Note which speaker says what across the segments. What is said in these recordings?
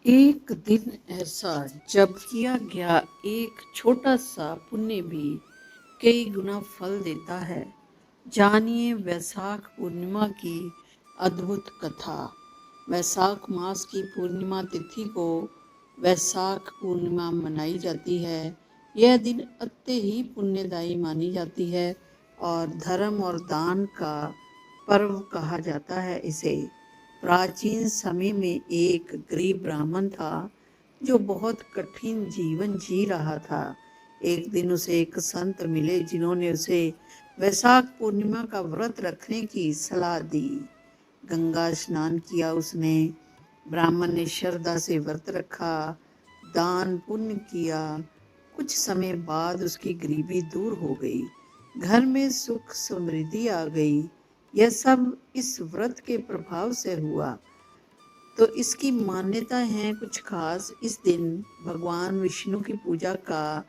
Speaker 1: एक दिन ऐसा जब किया गया एक छोटा सा पुण्य भी कई गुना फल देता है। जानिए वैशाख पूर्णिमा की अद्भुत कथा। वैशाख मास की पूर्णिमा तिथि को वैशाख पूर्णिमा मनाई जाती है। यह दिन अत्य ही पुण्यदायी मानी जाती है और धर्म और दान का पर्व कहा जाता है इसे। प्राचीन समय में एक गरीब ब्राह्मण था जो बहुत कठिन जीवन जी रहा था। एक दिन उसे एक संत मिले जिन्होंने उसे वैशाख पूर्णिमा का व्रत रखने की सलाह दी। गंगा स्नान किया उसने। ब्राह्मण ने श्रद्धा से व्रत रखा, दान पुण्य किया। कुछ समय बाद उसकी गरीबी दूर हो गई, घर में सुख समृद्धि आ गई। यह सब इस व्रत के प्रभाव से हुआ। तो इसकी मान्यता है कुछ खास। इस दिन भगवान विष्णु की पूजा का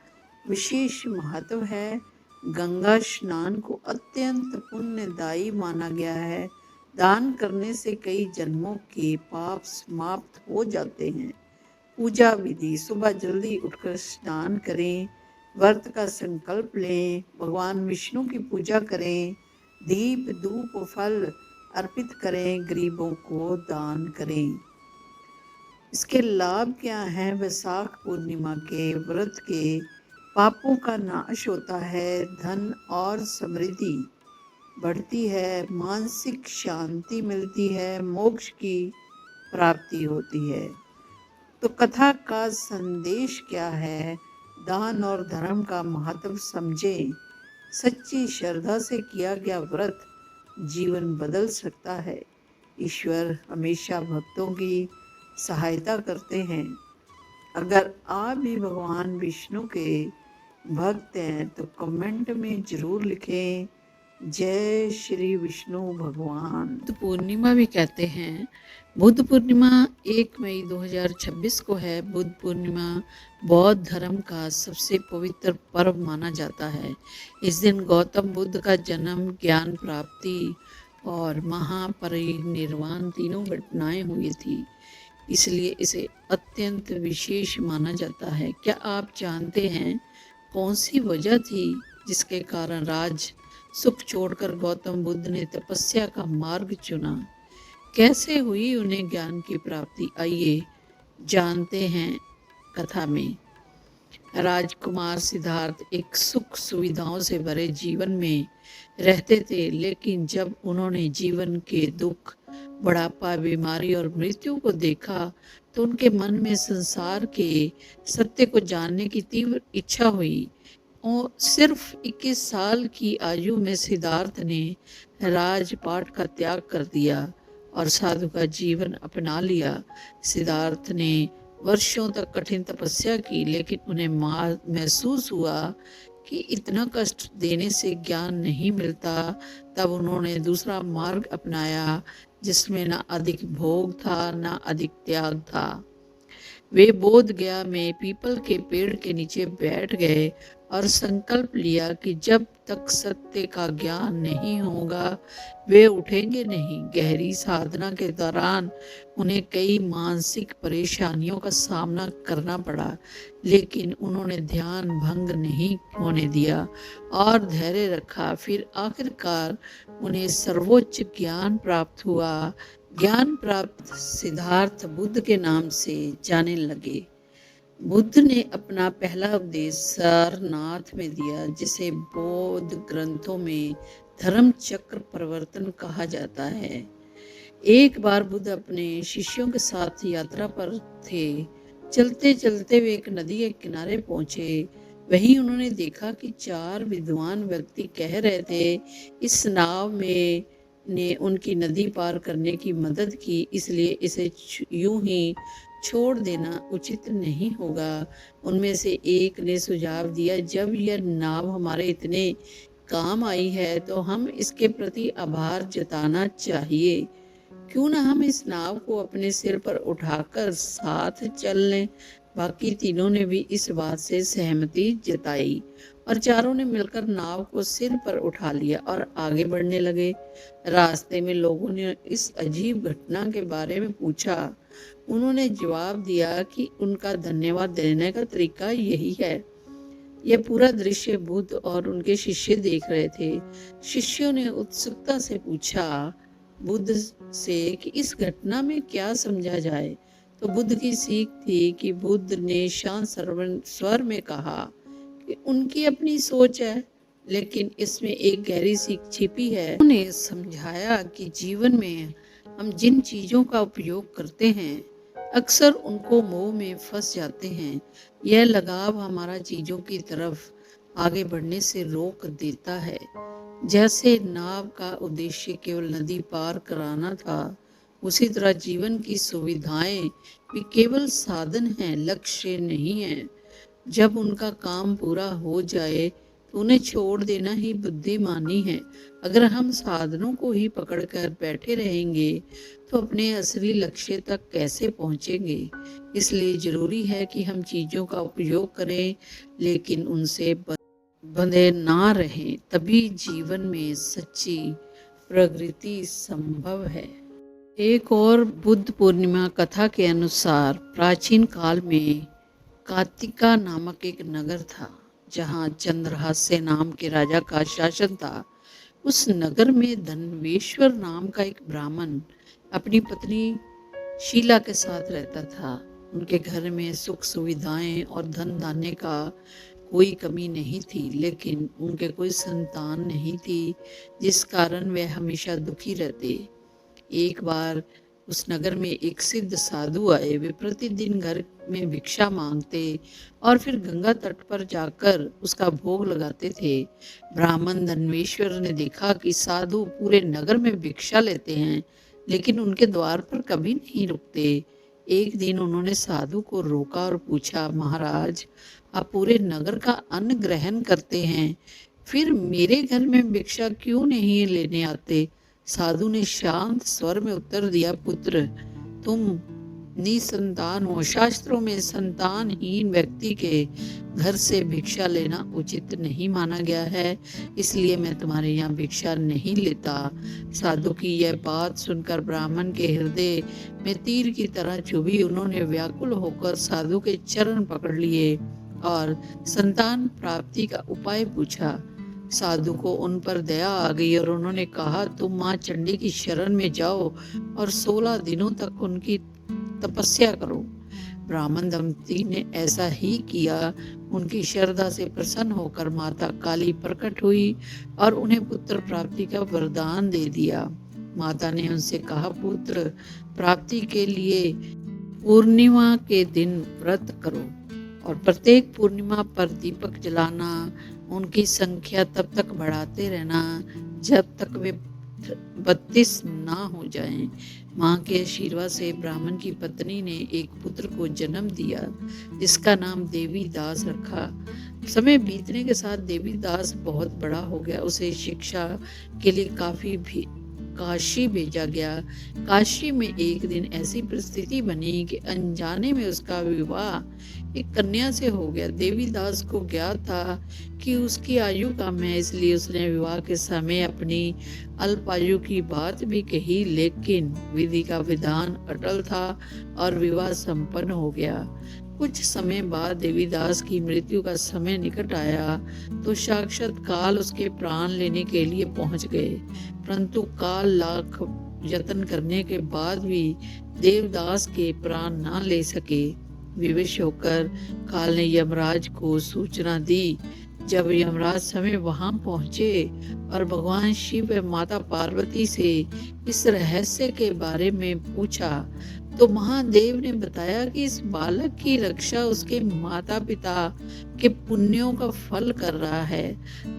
Speaker 1: विशेष महत्व है। गंगा स्नान को अत्यंत पुण्यदायी माना गया है। दान करने से कई जन्मों के पाप समाप्त हो जाते हैं। पूजा विधि: सुबह जल्दी उठकर स्नान करें, व्रत का संकल्प लें, भगवान विष्णु की पूजा करें, दीप धूप फल अर्पित करें, गरीबों को दान करें। इसके लाभ क्या हैं? वैशाख पूर्णिमा के व्रत के पापों का नाश होता है, धन और समृद्धि बढ़ती है, मानसिक शांति मिलती है, मोक्ष की प्राप्ति होती है। तो कथा का संदेश क्या है? दान और धर्म का महत्व समझें। सच्ची श्रद्धा से किया गया व्रत जीवन बदल सकता है। ईश्वर हमेशा भक्तों की सहायता करते हैं। अगर आप भी भगवान विष्णु के भक्त हैं तो कमेंट में जरूर लिखें, जय श्री विष्णु भगवान। बुद्ध पूर्णिमा भी कहते हैं। बुद्ध पूर्णिमा 1 मई 2026 को है। बुद्ध पूर्णिमा बौद्ध धर्म का सबसे पवित्र पर्व माना जाता है। इस दिन गौतम बुद्ध का जन्म, ज्ञान प्राप्ति और महापरिनिर्वाण तीनों घटनाएं हुई थी, इसलिए इसे अत्यंत विशेष माना जाता है। क्या आप जानते हैं कौन सी वजह थी जिसके कारण राज सुख छोड़कर गौतम बुद्ध ने तपस्या का मार्ग चुना? कैसे हुई उन्हें ज्ञान की प्राप्ति? आइए जानते हैं कथा में। राजकुमार सिद्धार्थ एक सुख सुविधाओं से भरे जीवन में रहते थे, लेकिन जब उन्होंने जीवन के दुख, बुढ़ापा, बीमारी और मृत्यु को देखा तो उनके मन में संसार के सत्य को जानने की तीव्र इच्छा हुई। और सिर्फ 21 साल की आयु में सिद्धार्थ ने राजपाट का त्याग कर दिया और साधु का जीवन अपना लिया। सिद्धार्थ ने वर्षों तक कठिन तपस्या की, लेकिन उन्हें महसूस हुआ कि इतना कष्ट देने से ज्ञान नहीं मिलता। तब उन्होंने दूसरा मार्ग अपनाया जिसमें ना अधिक भोग था ना अधिक त्याग था। वे बोध गया में पीपल के पेड़ के नीचे बैठ गए और संकल्प लिया कि जब तक सत्य का ज्ञान नहीं होगा वे उठेंगे नहीं। गहरी साधना के दौरान उन्हें कई मानसिक परेशानियों का सामना करना पड़ा, लेकिन उन्होंने ध्यान भंग नहीं होने दिया और धैर्य रखा। फिर आखिरकार उन्हें सर्वोच्च ज्ञान प्राप्त हुआ। ज्ञान प्राप्त सिद्धार्थ बुद्ध के नाम से जाने लगे। बुद्ध ने अपना पहला उपदेश सारनाथ में दिया, जिसे बौद्ध ग्रंथों में धर्म चक्र प्रवर्तन कहा जाता है। एक बार बुद्ध अपने शिष्यों के साथ यात्रा पर थे। चलते चलते वे एक नदी के किनारे पहुंचे। वहीं उन्होंने देखा कि 4 विद्वान व्यक्ति कह रहे थे। इस नाव में ने उनकी नदी पार करने की मदद की, इसलिए इसे यूं ही छोड़ देना उचित नहीं होगा। उनमें से एक ने सुझाव दिया, जब यह नाव हमारे इतने काम आई है तो हम इसके प्रति आभार जताना चाहिए। क्यों ना हम इस नाव को अपने सिर पर उठाकर साथ चल लें। बाकी तीनों ने भी इस बात से सहमति जताई और चारों ने मिलकर नाव को सिर पर उठा लिया और आगे बढ़ने लगे। रास्ते में लोगों ने इस अजीब घटना के बारे में पूछा। उन्होंने जवाब दिया कि उनका धन्यवाद देने का तरीका यही है। यह पूरा दृश्य बुद्ध और उनके शिष्य देख रहे थे। शिष्यों ने उत्सुकता से पूछा बुद्ध से कि इस घटना में क्या समझा जाए। तो बुद्ध की सीख थी कि बुद्ध ने शांत स्वर में कहा कि उनकी अपनी सोच है, लेकिन इसमें एक गहरी सीख छिपी है। उन्होंने समझाया कि जीवन में हम जिन चीजों का उपयोग करते हैं अक्सर उनको मोह में फंस जाते हैं। यह लगाव हमारा चीजों की तरफ आगे बढ़ने से रोक देता है। जैसे नाव का उद्देश्य केवल नदी पार कराना था, उसी तरह जीवन की सुविधाएं भी केवल साधन हैं, लक्ष्य नहीं है। जब उनका काम पूरा हो जाए तो उन्हें छोड़ देना ही बुद्धिमानी है। अगर हम साधनों को ही पकड़कर बैठे रहेंगे तो अपने असली लक्ष्य तक कैसे पहुंचेंगे। इसलिए जरूरी है कि हम चीजों का उपयोग करें, लेकिन उनसे बंधे ना रहें। तभी जीवन में सच्ची प्रगति संभव है। एक और बुद्ध पूर्णिमा कथा के अनुसार प्राचीन काल में कातिका नामक एक नगर था, जहाँ चंद्रहास्य नाम के राजा का शासन था। उस नगर में धनवेश्वर नाम का एक ब्राह्मण अपनी पत्नी शीला के साथ रहता था। उनके घर में सुख सुविधाएं और धन धान्य का कोई कमी नहीं थी, लेकिन उनके कोई संतान नहीं थी, जिस कारण वे हमेशा दुखी रहते। एक बार उस नगर में एक सिद्ध साधु आए। वे प्रतिदिन घर में भिक्षा मांगते और फिर गंगा तट पर जाकर उसका भोग लगाते थे। ब्राह्मण धनवेश्वर ने देखा कि साधु पूरे नगर में भिक्षा लेते हैं, लेकिन उनके द्वार पर कभी नहीं रुकते। एक दिन उन्होंने साधु को रोका और पूछा, महाराज, आप पूरे नगर का अन्न ग्रहण करते हैं, फिर मेरे घर में भिक्षा क्यों नहीं लेने आते? साधु ने शांत स्वर में उत्तर दिया, पुत्र, तुम निसंतान हो। शास्त्रों में संतानहीन व्यक्ति के घर से भिक्षा लेना उचित नहीं माना गया है, इसलिए मैं तुम्हारे यहाँ भिक्षा नहीं लेता। साधु की यह बात सुनकर ब्राह्मण के हृदय में तीर की तरह चुभी। उन्होंने व्याकुल होकर साधु के चरण पकड़ लिए और संतान प्राप्ति का उपाय पूछा। साधु को उन पर दया आ गई और उन्होंने कहा, तुम माँ चंडी की शरण में जाओ और 16 दिनों तक उनकी तपस्या करो। ब्राह्मण दंपति ने ऐसा ही किया। उनकी श्रद्धा से प्रसन्न होकर माता काली प्रकट हुई और उन्हें पुत्र प्राप्ति का वरदान दे दिया। माता ने उनसे कहा, पुत्र प्राप्ति के लिए पूर्णिमा के दिन व्रत करो और प्रत्येक पूर्णिमा पर दीपक जलाना, उनकी संख्या तब तक बढ़ाते रहना जब तक वे 32 ना हो जाएं। मां के आशीर्वाद से ब्राह्मण की पत्नी ने एक पुत्र को जन्म दिया, जिसका नाम देवीदास रखा। समय बीतने के साथ देवीदास बहुत बड़ा हो गया। उसे शिक्षा के लिए काशी भेजा गया। काशी में एक दिन ऐसी परिस्थिति बनी कि अनजाने में उसका विवाह एक कन्या से हो गया। देवीदास को ज्ञात था कि उसकी आयु कम है, इसलिए उसने विवाह के समय अपनी अल्पायु की बात भी कही, लेकिन विधि का विधान अटल था और विवाह संपन्न हो गया। कुछ समय बाद देवीदास की मृत्यु का समय निकट आया तो साक्षात काल उसके प्राण लेने के लिए पहुंच गए, परंतु काल लाख यत्न करने के बाद भी देवदास के प्राण ना ले सके। विवश होकर काल ने यमराज को सूचना दी। जब यमराज समय वहां पहुंचे और भगवान शिव व माता पार्वती से इस रहस्य के बारे में पूछा, तो महादेव ने बताया कि इस बालक की रक्षा उसके माता पिता के पुण्यों का फल कर रहा है।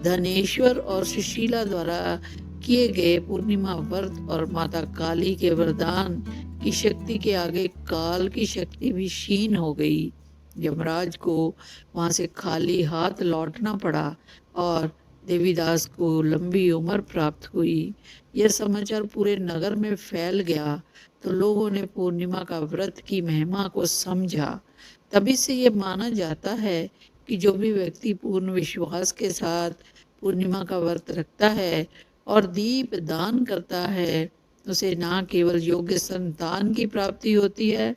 Speaker 1: धनेश्वर और सुशीला द्वारा किए गए पूर्णिमा व्रत और माता काली के वरदान की शक्ति के आगे काल की शक्ति भी क्षीण हो गई। यमराज को वहां से खाली हाथ लौटना पड़ा और देवीदास को लंबी उम्र प्राप्त हुई। यह समाचार पूरे नगर में फैल गया तो लोगों ने पूर्णिमा का व्रत की महिमा को समझा। तभी से यह माना जाता है कि जो भी व्यक्ति पूर्ण विश्वास के साथ पूर्णिमा का व्रत रखता है और दीप दान करता है उसे न केवल योग्य संतान की प्राप्ति होती है,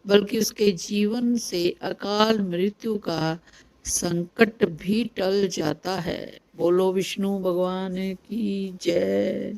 Speaker 1: बल्कि उसके जीवन से अकाल मृत्यु का संकट भी टल जाता है। बोलो विष्णु भगवान की जय।